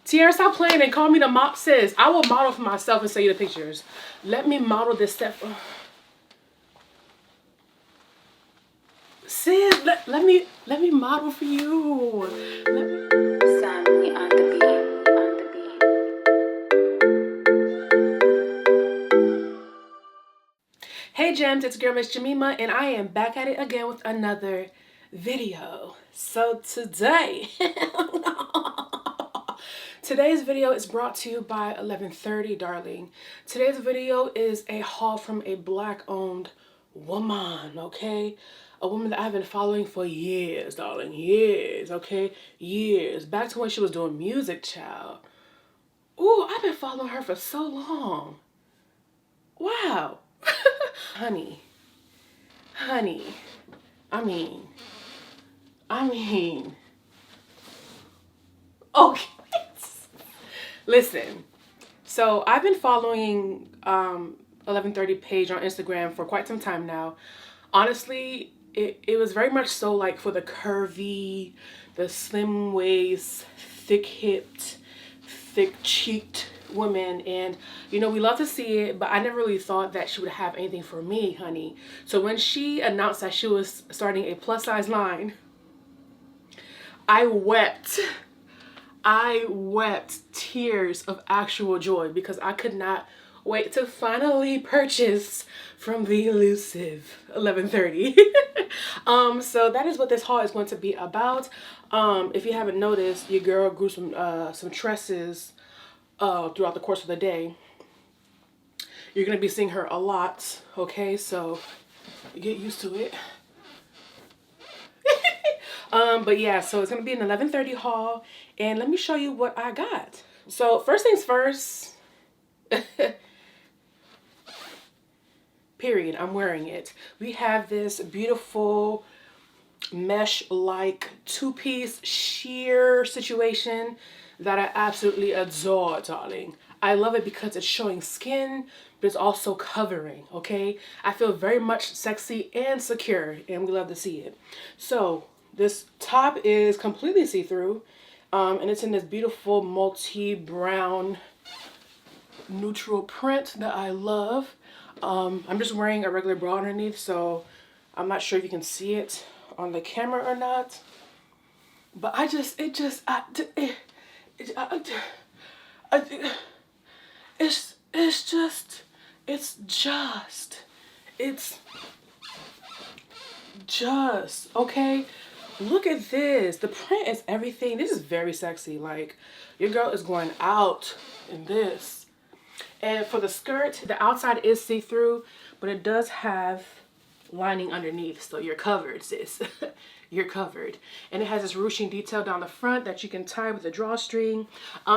Tiara, stop playing and call me the mop sis. I will model for myself and send you the pictures. Let me model this set for... Sis, let me model for you. Sammy on the beat, Hey Gems, it's girl Miss Jemima, and I am back at it again with another video. So today's video is brought to you by Elevyn 30, darling. Today's video is a haul from a black-owned woman, okay? A woman that I've been following for years, darling. Years, okay? Years. Back to when she was doing music, child. Ooh, I've been following her for so long. Wow. Honey. I mean. Okay. Listen. So I've been following Elevyn 30 page on Instagram for quite some time now. Honestly, it was very much so like for the curvy, the slim waist, thick-hipped, thick-cheeked women, and you know, we love to see it, but I never really thought that she would have anything for me, honey. So when she announced that she was starting a plus size line, I wept tears of actual joy because I could not wait to finally purchase from the elusive Elevyn 30. So that is what this haul is going to be about. If you haven't noticed, your girl grew some tresses throughout the course of the day. You're gonna be seeing her a lot, okay? So get used to it. But yeah, so it's gonna be an Elevyn 30 haul, and let me show you what I got. So first things first, period, I'm wearing it. We have this beautiful mesh-like two-piece sheer situation that I absolutely adore, darling. I love it because it's showing skin, but it's also covering, okay? I feel very much sexy and secure, and we love to see it. So this top is completely see-through, and it's in this beautiful multi-brown neutral print that I love. I'm just wearing a regular bra underneath, so I'm not sure if you can see it on the camera or not. But it's just, okay? Look at this. The print is everything. This is very sexy. Like, your girl is going out in this. And for the skirt, the outside is see-through, but it does have lining underneath, so you're covered, sis. You're covered. And it has this ruching detail down the front that you can tie with a drawstring.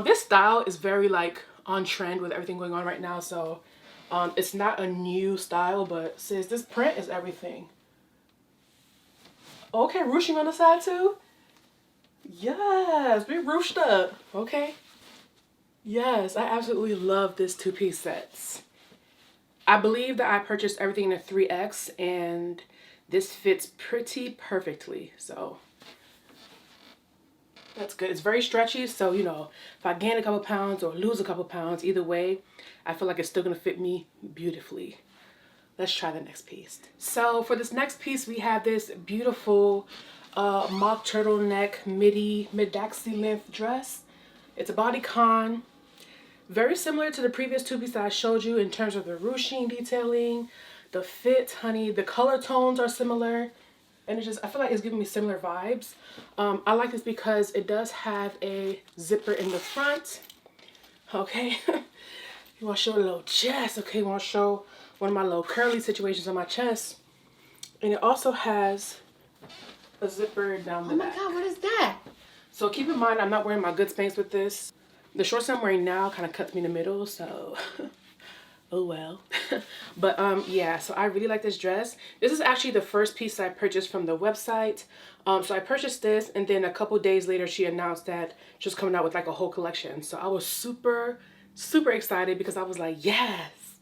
This style is very like on trend with everything going on right now, so it's not a new style, but sis, this print is everything. Okay, ruching on the side too. Yes, we ruched up. Okay. Yes, I absolutely love this two-piece sets. I believe that I purchased everything in a 3X, and this fits pretty perfectly, so that's good. It's very stretchy, so you know, if I gain a couple pounds or lose a couple pounds, either way, I feel like it's still gonna fit me beautifully. Let's try the next piece. So for this next piece, we have this beautiful mock turtleneck mid-daxi length dress. It's a bodycon. Very similar to the previous two-piece that I showed you in terms of the ruching detailing, the fit, honey. The color tones are similar, and I feel like it's giving me similar vibes. I like this because it does have a zipper in the front. Okay, you want to show a little chest. Okay, you want to show one of my little curly situations on my chest, and it also has a zipper down the back. Oh my God, what is that? So keep in mind, I'm not wearing my good Spanx with this. The shorts I'm wearing now kind of cuts me in the middle, so oh well. But yeah, so I really like this dress. This is actually the first piece I purchased from the website. So I purchased this, and then a couple days later she announced that she was coming out with like a whole collection. So I was super excited because I was like, yes,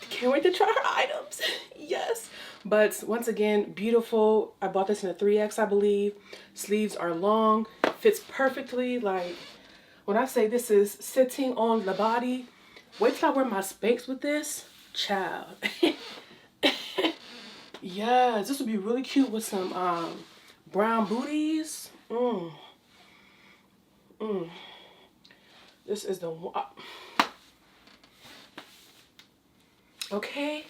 can't wait to try her items. Yes. But once again, beautiful. I bought this in a 3X, I believe. Sleeves are long, fits perfectly. Like, When I say this is sitting on the body, wait till I wear my Spanx with this. Child. Yes, this would be really cute with some brown booties. This is the one. Okay.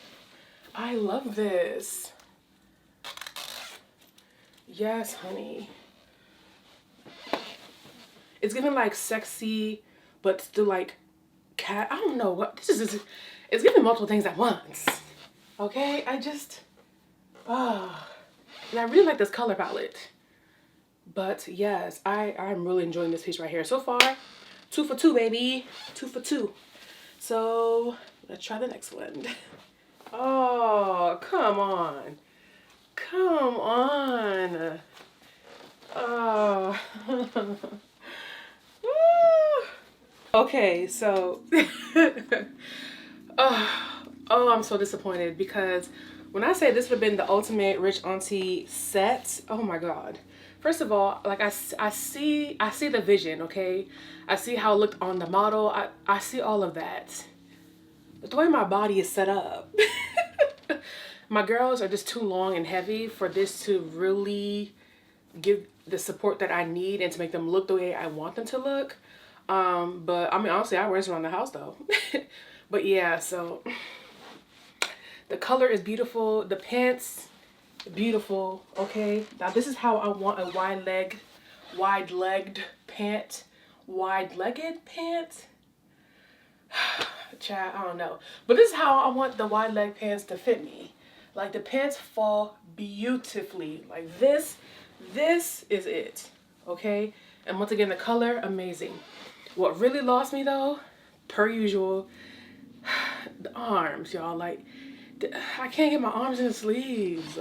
I love this. Yes, honey. It's giving like sexy, but still like cat. I don't know what this is. It's giving multiple things at once. Okay, I just, and I really like this color palette. But yes, I'm really enjoying this piece right here. So far, 2 for 2, baby. 2 for 2. So let's try the next one. Oh, come on. Come on. Oh. Okay, so oh, I'm so disappointed because when I say this would have been the ultimate rich auntie set, oh my god. First of all, like I see the vision, okay? I see how it looked on the model. I see all of that. But the way my body is set up, my girls are just too long and heavy for this to really give the support that I need and to make them look the way I want them to look. But I mean, honestly, I wear this around the house though. But yeah, so the color is beautiful. The pants, beautiful. Okay, now this is how I want a wide-legged pant. Wide-legged pant. Child, I don't know. But this is how I want the wide leg pants to fit me. Like the pants fall beautifully. Like this is it. Okay? And once again, the color, amazing. What really lost me though, per usual, the arms, y'all. Like, I can't get my arms in the sleeves.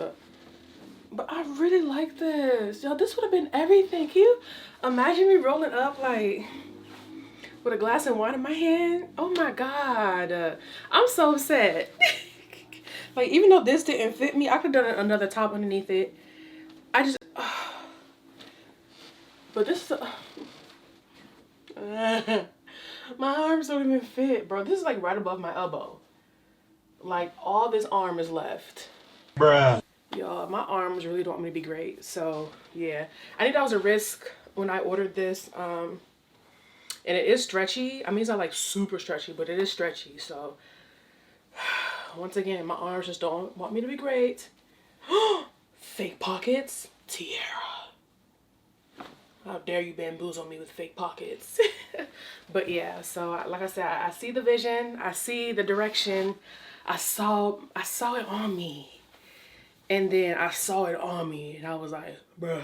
But I really like this. Yo, this would have been everything. Can you imagine me rolling up like with a glass of wine in my hand? Oh my god. I'm so upset. Like, even though this didn't fit me, I could have done another top underneath it. I just but this my arms don't even fit, bro. This is like right above my elbow. Like all this arm is left. Bruh. Y'all, my arms really don't want me to be great. So yeah, I think that was a risk when I ordered this. And it is stretchy. I mean, it's not like super stretchy, but it is stretchy. So once again, my arms just don't want me to be great. Fake pockets, Tiara. How dare you bamboozle me with fake pockets. But yeah, so like I said, I see the vision. I see the direction. I saw it on me. And then I saw it on me and I was like, bruh.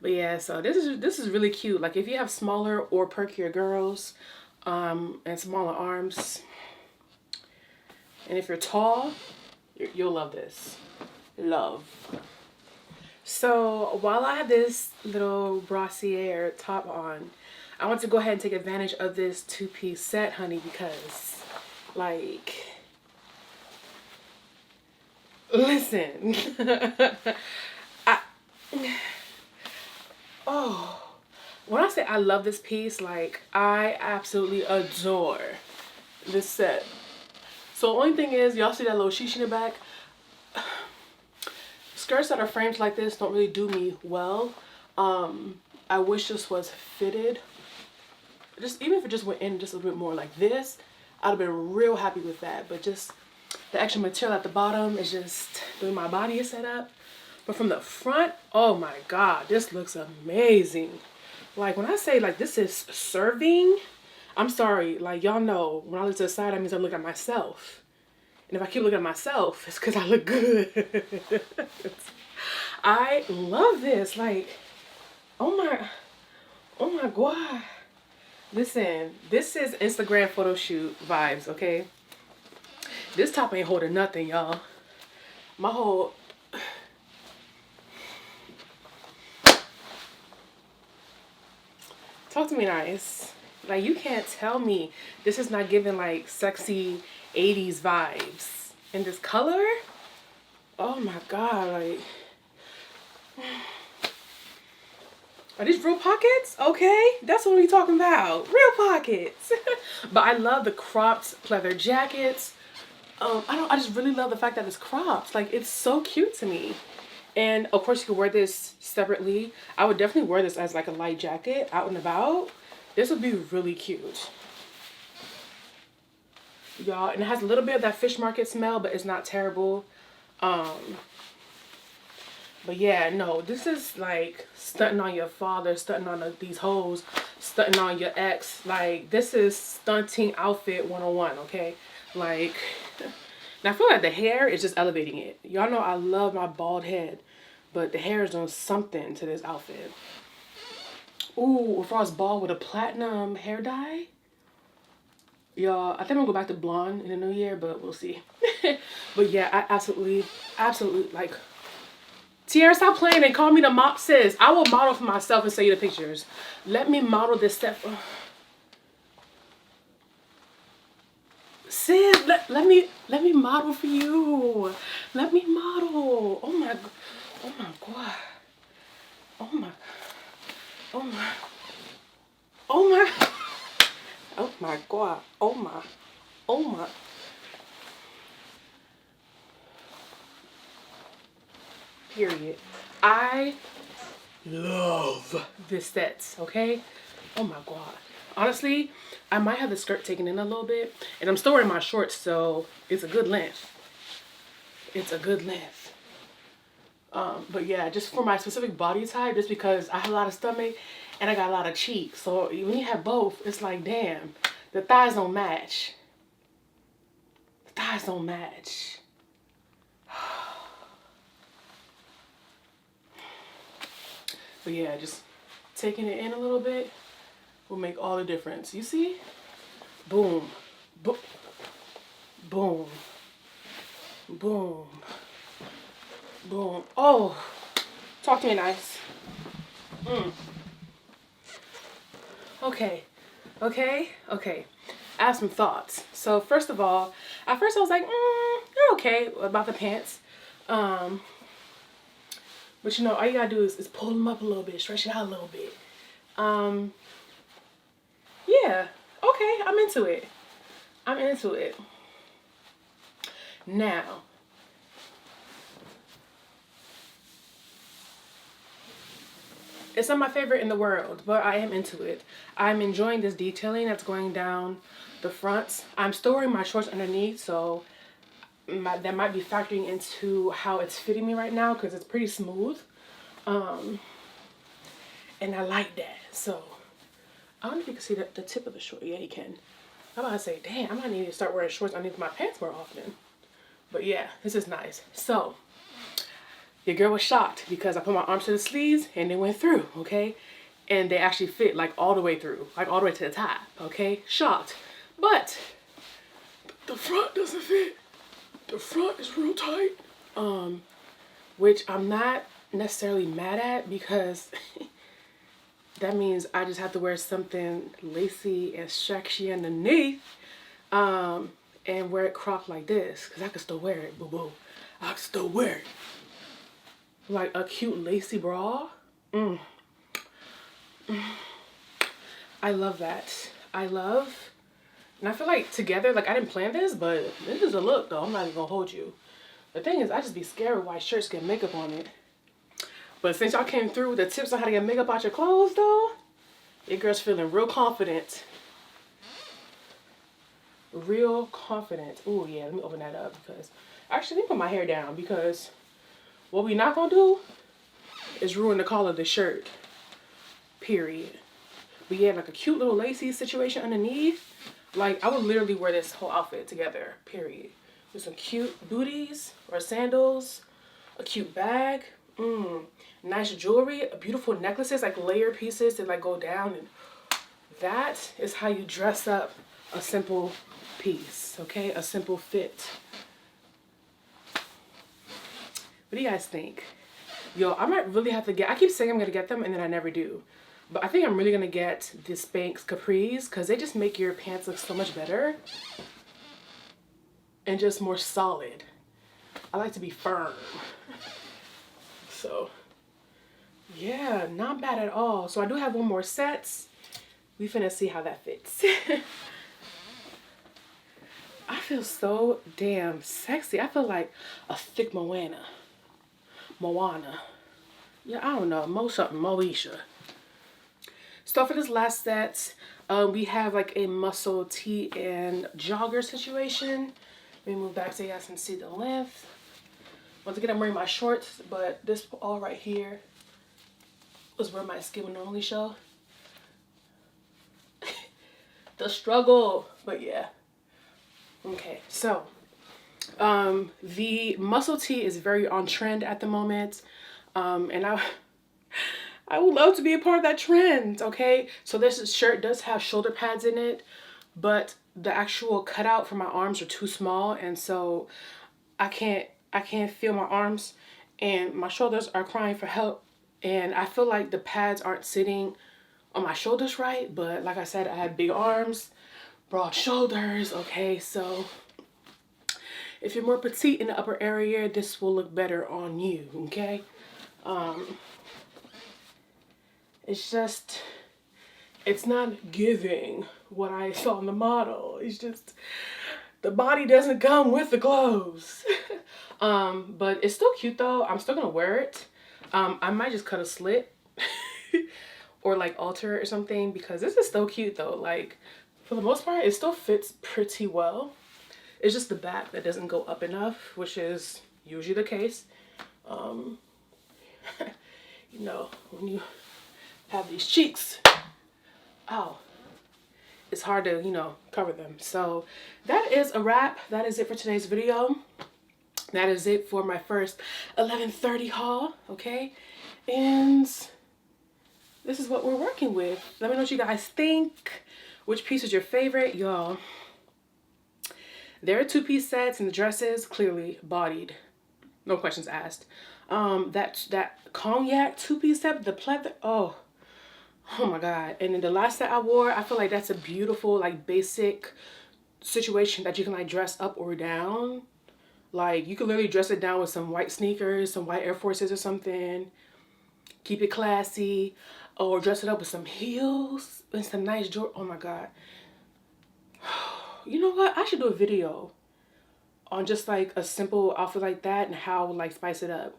But yeah, so this is really cute. Like if you have smaller or perkier girls and smaller arms, and if you're tall, you'll love this. Love. So while I have this little brassiere top on, I want to go ahead and take advantage of this 2-piece set, honey, because like, listen. Oh, when I say I love this piece, like I absolutely adore this set. So the only thing is, y'all see that little sheesh in the back? Skirts that are framed like this don't really do me well. I wish this was fitted. Just even if it just went in just a bit more like this, I'd have been real happy with that. But just the extra material at the bottom is just the way my body is set up. But from the front, oh my god, this looks amazing. Like when I say like this is serving, I'm sorry, like y'all know when I look to the side, that means I look at myself. And if I keep looking at myself, it's because I look good. I love this. Like, oh my god. Listen, this is Instagram photo shoot vibes, okay? This top ain't holding nothing, y'all. My whole... Talk to me nice. Like, you can't tell me this is not giving, like, sexy 80s vibes. And this color? Oh, my God. Like... Are these real pockets? Okay, that's what we're talking about. Real pockets. But I love the cropped pleather jackets. I just really love the fact that it's cropped. Like, it's so cute to me. And of course you can wear this separately. I would definitely wear this as like a light jacket out and about. This would be really cute. Y'all, and it has a little bit of that fish market smell, but it's not terrible. But yeah, no, this is like stunting on your father, stunting on these hoes, stunting on your ex. Like, this is stunting outfit 101, okay? Like, and I feel like the hair is just elevating it. Y'all know I love my bald head, but the hair is doing something to this outfit. Ooh, if I was bald with a platinum hair dye, y'all, I think I'm gonna go back to blonde in the new year, but we'll see. But yeah, I absolutely, like, Tiara, stop playing and call me the mop sis. I will model for myself and send you the pictures. Let me model this step. Sis, let me model for you. Let me model. Oh my god. Oh my god. Oh my. Oh my. Oh my. Oh my god. Oh my. Oh my. Period. I love this set, okay? Oh my god. Honestly, I might have the skirt taken in a little bit, and I'm still wearing my shorts, so it's a good length. It's a good length. But yeah, just for my specific body type, just because I have a lot of stomach and I got a lot of cheeks, so when you have both, it's like, damn, the thighs don't match. The thighs don't match. But yeah, just taking it in a little bit will make all the difference. You see? Boom. Boom. Boom. Boom. Boom. Oh, talk to me nice. Okay. Okay. Okay. I have some thoughts. So first of all, at first I was like, they're okay about the pants. But you know, all you gotta do is pull them up a little bit, stretch it out a little bit. Yeah, okay, I'm into it. I'm into it. Now, it's not my favorite in the world, but I am into it. I'm enjoying this detailing that's going down the fronts. I'm still wearing my shorts underneath, so that might be factoring into how it's fitting me right now, because it's pretty smooth. And I like that. So I don't know if you can see the tip of the short. Yeah, you can. I'm about to say, damn, I might need to start wearing shorts underneath my pants more often. But yeah, this is nice. So your girl was shocked because I put my arms to the sleeves and they went through, okay? And they actually fit like all the way through, like all the way to the top, okay? Shocked. But the front doesn't fit. The front is real tight. Which I'm not necessarily mad at, because that means I just have to wear something lacy and stretchy underneath, and wear it cropped like this, because I can still wear it, boo-boo. I can still wear it. Like a cute lacy bra. I love that. I love, and I feel like together, like I didn't plan this, but this is a look though. I'm not even gonna hold you. The thing is, I just be scared of white shirts get makeup on it. But since y'all came through with the tips on how to get makeup out your clothes though, your girl's feeling real confident. Real confident. Oh yeah, let me open that up, because actually let me put my hair down, because what we not gonna do is ruin the collar of the shirt. Period. But yeah, like a cute little lacy situation underneath. Like, I would literally wear this whole outfit together. Period. With some cute booties or sandals, a cute bag, nice jewelry, beautiful necklaces, like layer pieces that like go down, and that is how you dress up a simple piece, okay? A simple fit. What do you guys think? Yo, I might really have to get, I keep saying I'm gonna get them and then I never do. But I think I'm really gonna get the Spanx capris, because they just make your pants look so much better and just more solid. I like to be firm. So Yeah, not bad at all. So I do have one more set. We finna see how that fits. I feel so damn sexy. I feel like a thick Moana. Yeah, I don't know. Mo something. Moesha. So for this last set, we have like a muscle tee and jogger situation. Let me move back so you guys can see the length. Once again, I'm wearing my shorts, but this all right here was where my skin would normally show. The struggle, but yeah. Okay, so the muscle tee is very on trend at the moment, and I would love to be a part of that trend. Okay, so this shirt does have shoulder pads in it, but the actual cutout for my arms are too small, and so I can't feel my arms, and my shoulders are crying for help, and I feel like the pads aren't sitting on my shoulders right. But like I said, I have big arms, broad shoulders. Okay, so if you're more petite in the upper area, this will look better on you. Okay, it's just, it's not giving what I saw in the model. It's just, the body doesn't come with the clothes. But it's still cute though. I'm still gonna wear it. I might just cut a slit or like alter it or something, because this is still cute though. Like, for the most part, it still fits pretty well. It's just the back that doesn't go up enough, which is usually the case. You know, when you have these cheeks, oh, it's hard to, you know, cover them. So that is a wrap. That is it for today's video. That is it for my first 11:30 haul, okay? And this is what we're working with. Let me know what you guys think. Which piece is your favorite, y'all? There are two-piece sets, and the dresses clearly bodied, no questions asked. That cognac two-piece set, the pleather, oh my god. And then the last set I wore, I feel like that's a beautiful, like, basic situation that you can like dress up or down. Like, you can literally dress it down with some white sneakers, some white Air Forces or something, keep it classy, or dress it up with some heels and some nice jewelry. Oh my god. You know what? I should do a video on just like a simple outfit like that and how like spice it up.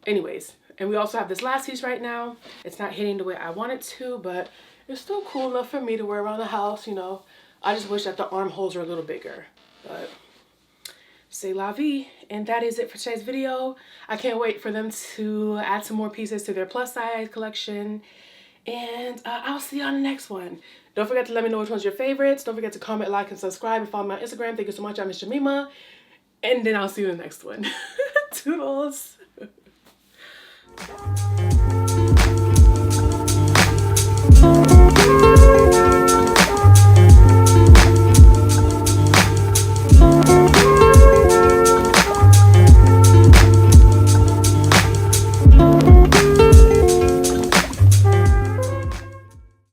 Anyways, and we also have this last piece right now. It's not hitting the way I want it to, but it's still cool enough for me to wear around the house, you know. I just wish that the armholes were a little bigger, but c'est la vie. And that is it for today's video. I can't wait for them to add some more pieces to their plus size collection. And I'll see you on the next one. Don't forget to let me know which one's your favorites. Don't forget to comment, like, and subscribe, and follow me on Instagram. Thank you so much. I'm Miss Jemima. And then I'll see you in the next one. Toodles.